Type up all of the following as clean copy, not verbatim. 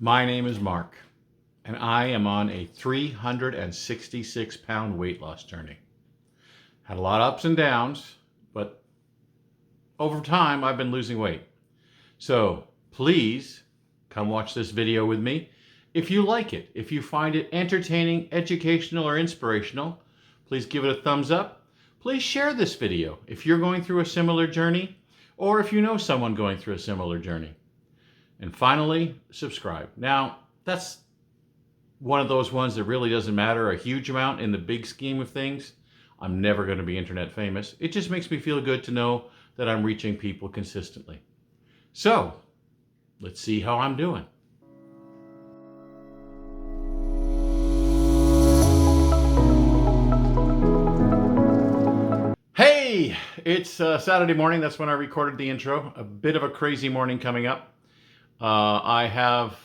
My name is Mark, and I am on a 366-pound weight loss journey. Had a lot of ups and downs, but over time I've been losing weight. So please come watch this video with me. If you like it, if you find it entertaining, educational, or inspirational, please give it a thumbs up. Please share this video if you're going through a similar journey, or if you know someone going through a similar journey. And finally, subscribe. Now, that's one of those ones that really doesn't matter a huge amount in the big scheme of things. I'm never going to be internet famous. It just makes me feel good to know that I'm reaching people consistently. So, let's see how I'm doing. Hey, it's Saturday morning. That's when I recorded the intro. A bit of a crazy morning coming up. I have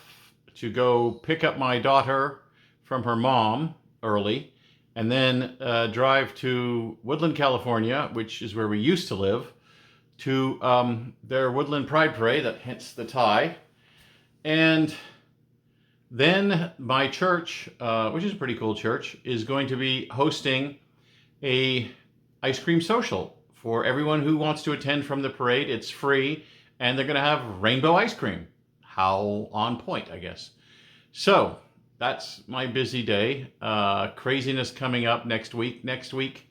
to go pick up my daughter from her mom early and then drive to Woodland, California, which is where we used to live, to their Woodland Pride Parade, that hence the tie. And then my church, which is a pretty cool church, is going to be hosting a ice cream social for everyone who wants to attend from the parade. It's free, and they're going to have rainbow ice cream. How on point, I guess. So that's my busy day. Craziness coming up next week. Next week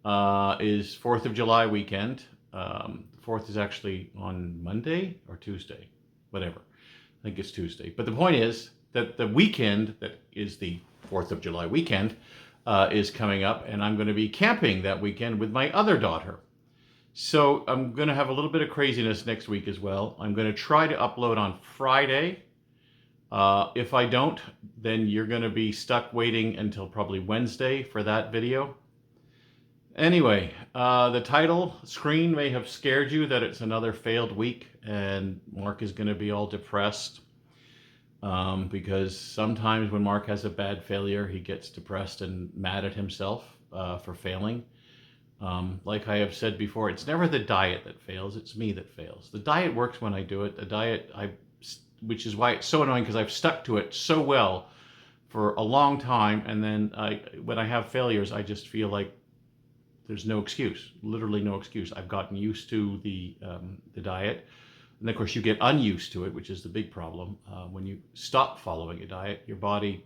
is 4th of July weekend. 4th is actually on Monday or Tuesday, whatever. I think it's Tuesday. But the point is that the weekend, that is the 4th of July weekend, is coming up, and I'm going to be camping that weekend with my other daughter. So I'm going to have a little bit of craziness next week as well. I'm going to try to upload on Friday. If I don't, then you're going to be stuck waiting until probably Wednesday for that video. Anyway, the title screen may have scared you that it's another failed week and Mark is going to be all depressed. Because sometimes when Mark has a bad failure, he gets depressed and mad at himself for failing. Like I have said before, it's never the diet that fails, it's me that fails. The diet works when I do it. The diet, which is why it's so annoying, because I've stuck to it so well for a long time, and then when I have failures, I just feel like there's no excuse, literally no excuse. I've gotten used to the diet, and of course you get unused to it, which is the big problem. When you stop following a diet, your body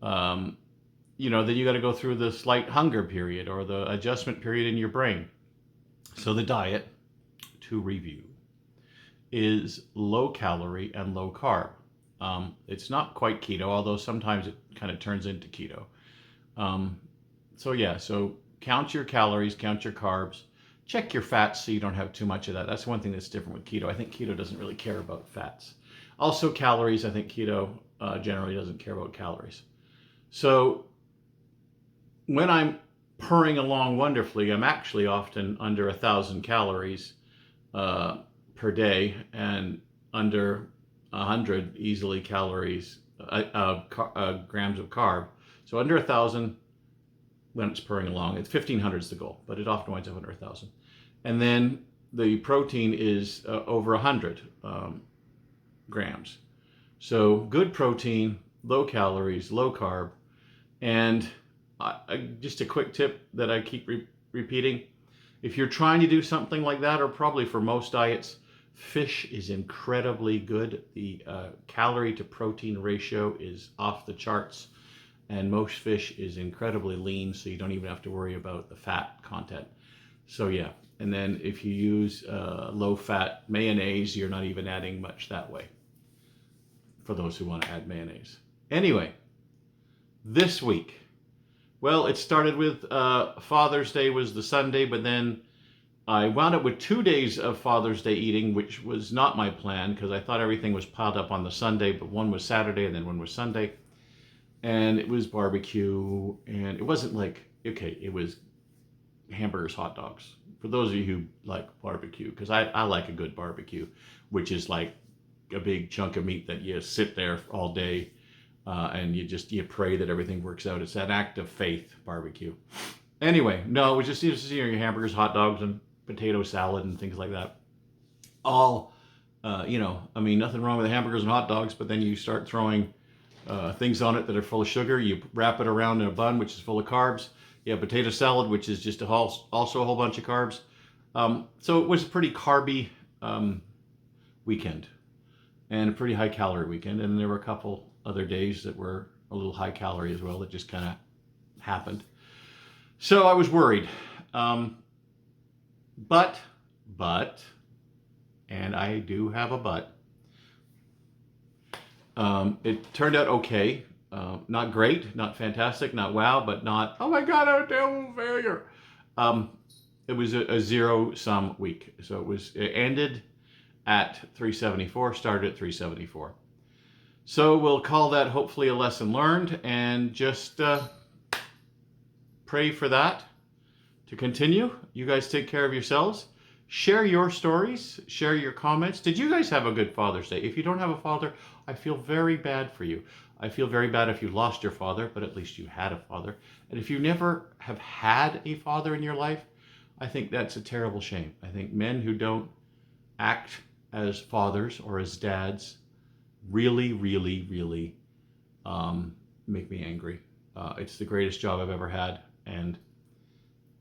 then you got to go through the slight hunger period or the adjustment period in your brain. So the diet, to review, is low calorie and low carb. It's not quite keto, although sometimes it kind of turns into keto. So count your calories, count your carbs, check your fats so you don't have too much of that. That's one thing that's different with keto. I think keto doesn't really care about fats. Also calories, I think keto generally doesn't care about calories. So when I'm purring along wonderfully, I'm actually often under 1,000 calories per day and under 100 easily calories, grams of carb. So under 1,000 when it's purring along. It's 1,500 is the goal, but it often winds up under 1,000. And then the protein is over 100 grams. So good protein, low calories, low carb, and just a quick tip that I keep repeating. If you're trying to do something like that, or probably for most diets, fish is incredibly good. The calorie to protein ratio is off the charts, and most fish is incredibly lean, so you don't even have to worry about the fat content. So yeah, and then if you use low-fat mayonnaise, you're not even adding much that way, for those who want to add mayonnaise. Anyway, this week, well, it started with Father's Day was the Sunday, but then I wound up with 2 days of Father's Day eating, which was not my plan because I thought everything was piled up on the Sunday, but one was Saturday and then one was Sunday. And it was barbecue, and it wasn't like, okay, it was hamburgers, hot dogs. For those of you who like barbecue, because I like a good barbecue, which is like a big chunk of meat that you sit there all day and you pray that everything works out. It's that act of faith barbecue. Anyway, no, it was just your hamburgers, hot dogs, and potato salad and things like that. All I mean, nothing wrong with hamburgers and hot dogs, but then you start throwing things on it that are full of sugar. You wrap it around in a bun, which is full of carbs. You have potato salad, which is just also a whole bunch of carbs. So it was a pretty carby weekend and a pretty high calorie weekend. And there were a couple other days that were a little high calorie as well that just kind of happened. So I was worried. But, and I do have a but, it turned out okay. Not great, not fantastic, not wow, but not, oh my God, I'm a terrible failure. It was a zero-sum week. So it ended at 374, started at 374. So we'll call that hopefully a lesson learned, and just pray for that to continue. You guys take care of yourselves. Share your stories, share your comments. Did you guys have a good Father's Day? If you don't have a father, I feel very bad for you. I feel very bad if you lost your father, but at least you had a father. And if you never have had a father in your life, I think that's a terrible shame. I think men who don't act as fathers or as dads really, really, really make me angry. It's the greatest job I've ever had, and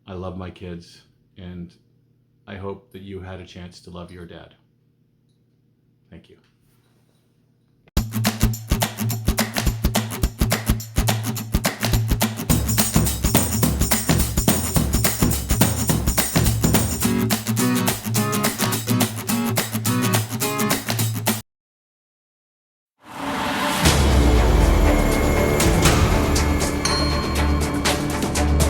I love my kids, and I hope that you had a chance to love your dad. Thank you.